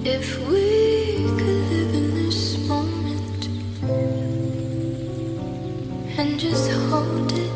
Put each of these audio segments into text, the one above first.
If we could live in this moment and just hold it.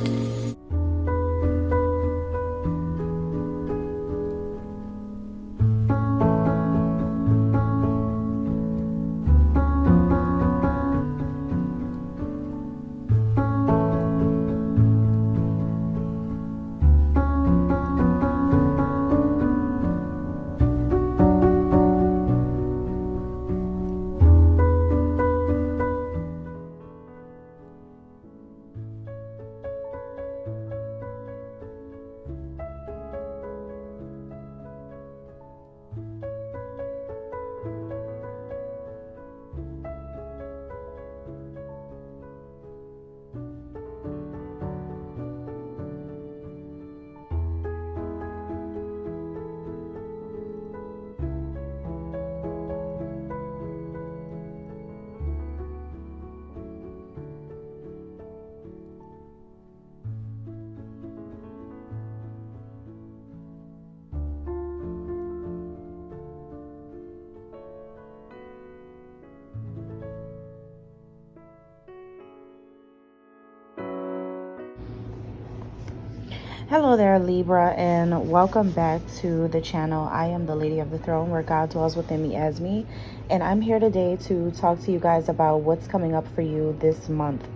Hello there, Libra, and welcome back to the channel. I am the Lady of the Throne, where God dwells within me as me, and I'm here today to talk to you guys about what's coming up for you this month.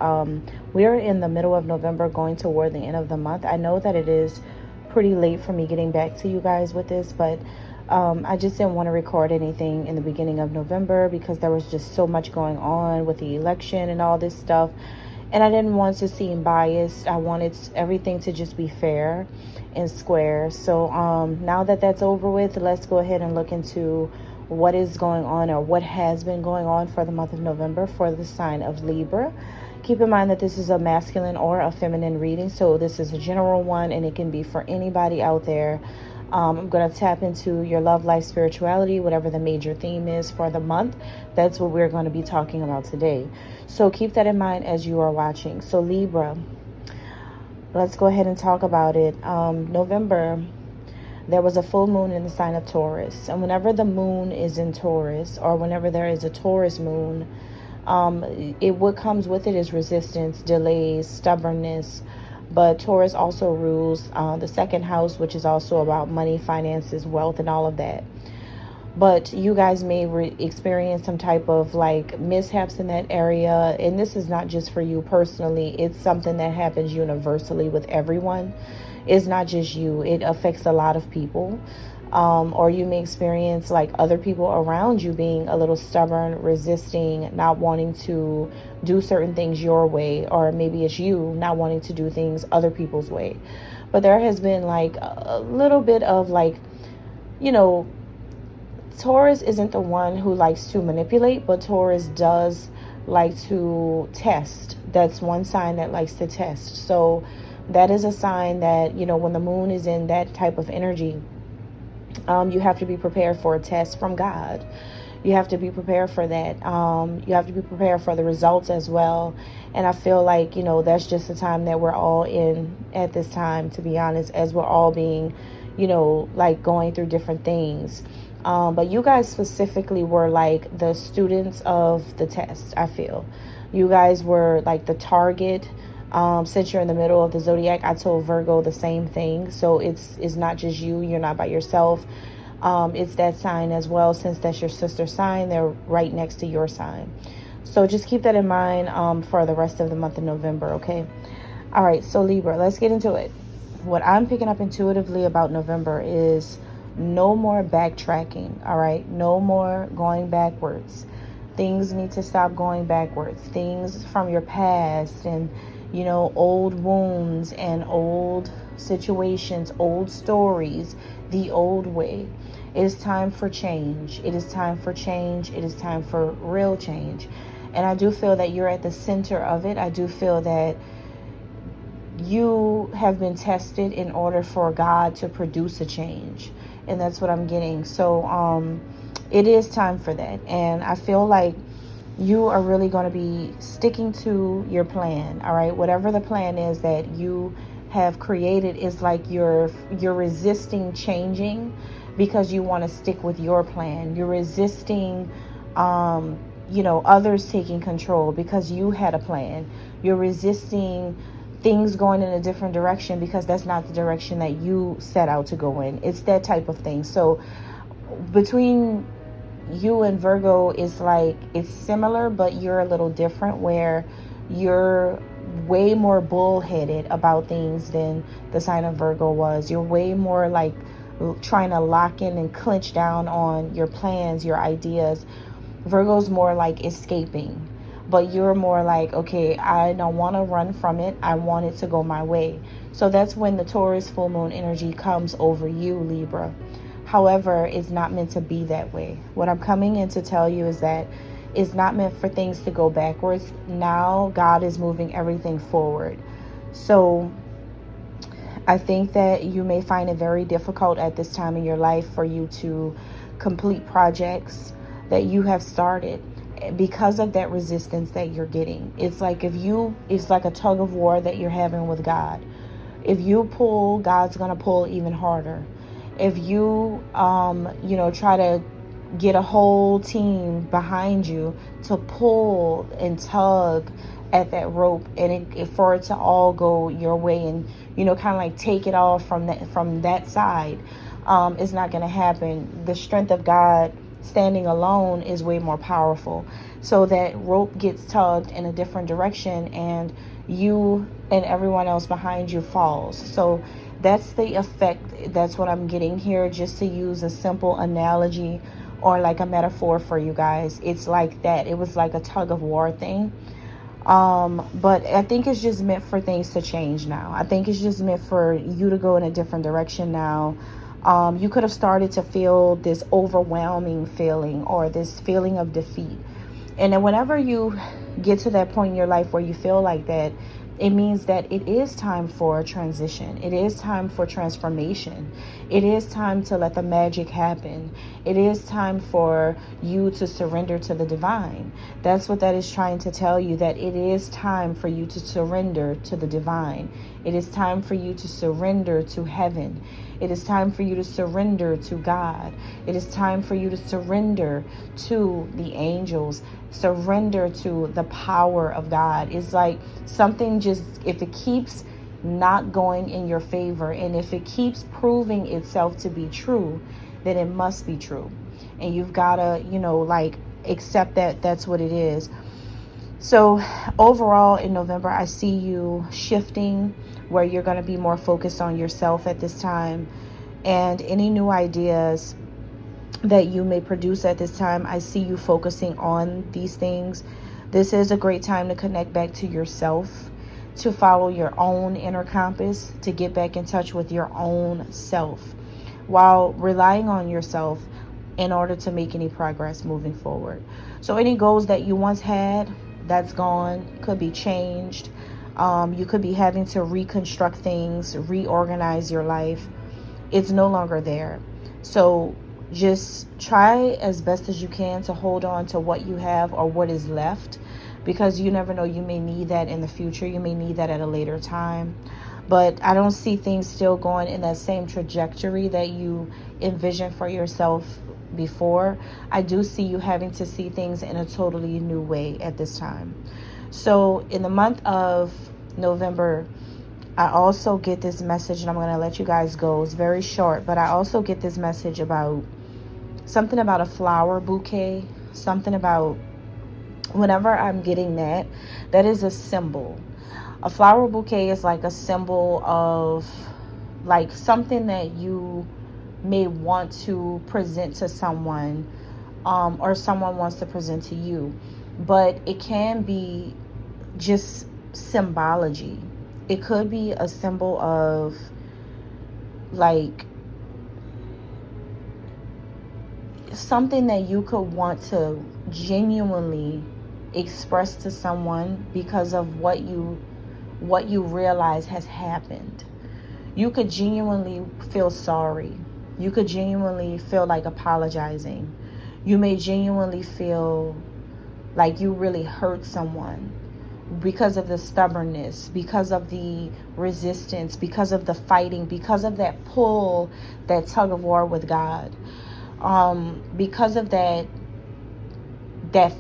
We're in the middle of November, going toward the end of the month. I know that it is pretty late for me getting back to you guys with this, but I just didn't want to record anything in the beginning of November because there was just so much going on with the election and all this stuff. And I didn't want to seem biased. I wanted everything to just be fair and square. So now that that's over with, let's go ahead and look into what is going on, or what has been going on for the month of November for the sign of Libra. Keep in mind that this is a masculine or a feminine reading. So this is a general one, and it can be for anybody out there. I'm going to tap into your love life, spirituality, whatever the major theme is for the month. That's what we're going to be talking about today. So keep that in mind as you are watching. So Libra, let's go ahead and talk about it. November, there was a full moon in the sign of Taurus. And whenever the moon is in Taurus, or whenever there is a Taurus moon, what comes with it is resistance, delays, stubbornness. But Taurus also rules the second house, which is also about money, finances, wealth, and all of that. But you guys may experience some type of like mishaps in that area. And this is not just for you personally. It's something that happens universally with everyone. It's not just you. It affects a lot of people. Or you may experience like other people around you being a little stubborn, resisting, not wanting to do certain things your way, or maybe it's you not wanting to do things other people's way. But there has been like a little bit of like, Taurus isn't the one who likes to manipulate, but Taurus does like to test. That's one sign that likes to test. So that is a sign that, when the moon is in that type of energy, you have to be prepared for a test from God. You have to be prepared for that. You have to be prepared for the results as well. And I feel like, that's just the time that we're all in at this time, to be honest, as we're all being, like going through different things. But you guys specifically were like the students of the test, I feel. You guys were like the target. Since you're in the middle of the zodiac, I told Virgo the same thing. So it's not just you. You're not by yourself. It's that sign as well. Since that's your sister sign, they're right next to your sign. So just keep that in mind for the rest of the month of November, okay? All right, so Libra, let's get into it. What I'm picking up intuitively about November is no more backtracking, all right? No more going backwards. Things need to stop going backwards. Things from your past and old wounds and old situations, old stories, the old way. It is time for change. It is time for change. It is time for real change. And I do feel that you're at the center of it. I do feel that you have been tested in order for God to produce a change. And that's what I'm getting. So it is time for that. And I feel like you are really going to be sticking to your plan. All right. Whatever the plan is that you have created is like you're resisting changing because you want to stick with your plan. You're resisting, others taking control because you had a plan. You're resisting things going in a different direction because that's not the direction that you set out to go in. It's that type of thing. So between you and Virgo is like, it's similar, but you're a little different, where you're way more bullheaded about things than the sign of Virgo was. You're way more like trying to lock in and clinch down on your plans, your ideas. Virgo's more like escaping, but you're more like, okay, I don't want to run from it. I want it to go my way. So that's when the Taurus full moon energy comes over you, Libra. However, it's not meant to be that way. What I'm coming in to tell you is that it's not meant for things to go backwards. Now God is moving everything forward. So I think that you may find it very difficult at this time in your life for you to complete projects that you have started because of that resistance that you're getting. It's like it's like a tug of war that you're having with God. If you pull, God's going to pull even harder. If you, try to get a whole team behind you to pull and tug at that rope, and for it to all go your way, and kind of like take it all from that side, it's not going to happen. The strength of God standing alone is way more powerful. So that rope gets tugged in a different direction, and you and everyone else behind you falls. So that's the effect. That's what I'm getting here, just to use a simple analogy or like a metaphor for you guys. It's like that. It was like a tug of war thing. But I think it's just meant for things to change now. I think it's just meant for you to go in a different direction now. You could have started to feel this overwhelming feeling or this feeling of defeat. And then whenever you get to that point in your life where you feel like that, it means that it is time for a transition. It is time for transformation. It is time to let the magic happen. It is time for you to surrender to the divine. That's what that is trying to tell you, that it is time for you to surrender to the divine. It is time for you to surrender to heaven. It is time for you to surrender to God. It is time for you to surrender to the angels, surrender to the power of God. It's like something just, if it keeps not going in your favor, and if it keeps proving itself to be true, then it must be true. And you've got to, accept that that's what it is. So overall in November, I see you shifting where you're going to be more focused on yourself at this time, and any new ideas that you may produce at this time, I see you focusing on these things. This is a great time to connect back to yourself, to follow your own inner compass, to get back in touch with your own self while relying on yourself in order to make any progress moving forward. So any goals that you once had, that's gone, could be changed. You could be having to reconstruct things, reorganize your life. It's no longer there. So just try as best as you can to hold on to what you have or what is left, because you never know, you may need that in the future. You may need that at a later time. But I don't see things still going in that same trajectory that you envisioned for yourself before. I do see you having to see things in a totally new way at this time. So in the month of November, I also get this message, and I'm going to let you guys go. It's very short, but I also get this message about something about a flower bouquet, something about, whenever I'm getting that is a symbol. A flower bouquet is like a symbol of like something that you may want to present to someone, or someone wants to present to you. But it can be just symbology. It could be a symbol of like something that you could want to genuinely express to someone because of what you realize has happened. You could genuinely feel sorry. You could genuinely feel like apologizing. You may genuinely feel like you really hurt someone, because of the stubbornness, because of the resistance, because of the fighting, because of that pull, that tug of war with God, because of that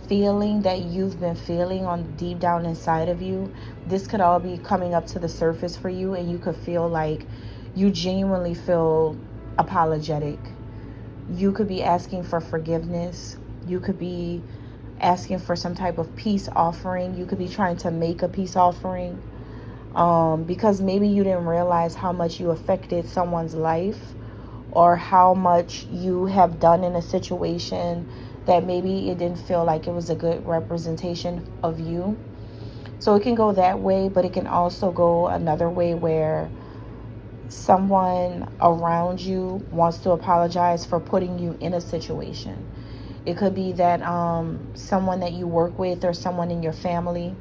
feeling that you've been feeling on deep down inside of you. This could all be coming up to the surface for you, and you could feel like you genuinely feel apologetic. You could be asking for forgiveness. You could be asking for some type of peace offering. You could be trying to make a peace offering, because maybe you didn't realize how much you affected someone's life, or how much you have done in a situation that maybe it didn't feel like it was a good representation of you. So it can go that way, but it can also go another way where someone around you wants to apologize for putting you in a situation. It could be that someone that you work with or someone in your family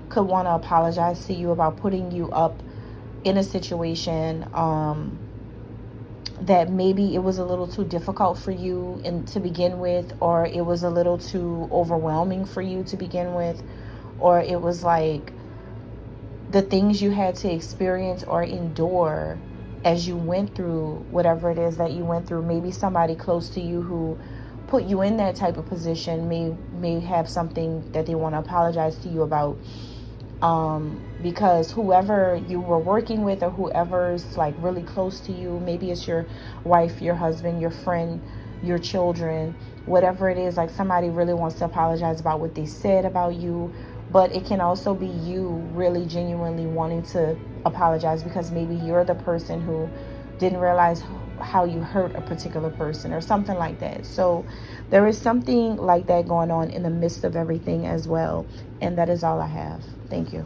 could want to apologize to you about putting you up in a situation that maybe it was a little too difficult for you to begin with, or it was a little too overwhelming for you to begin with, or it was like the things you had to experience or endure as you went through whatever it is that you went through. Maybe somebody close to you who put you in that type of position may have something that they want to apologize to you about, because whoever you were working with, or whoever's like really close to you, maybe it's your wife, your husband, your friend, your children, whatever it is, like somebody really wants to apologize about what they said about you. But it can also be you really genuinely wanting to apologize because maybe you're the person who didn't realize how you hurt a particular person or something like that. So there is something like that going on in the midst of everything as well. And that is all I have. Thank you.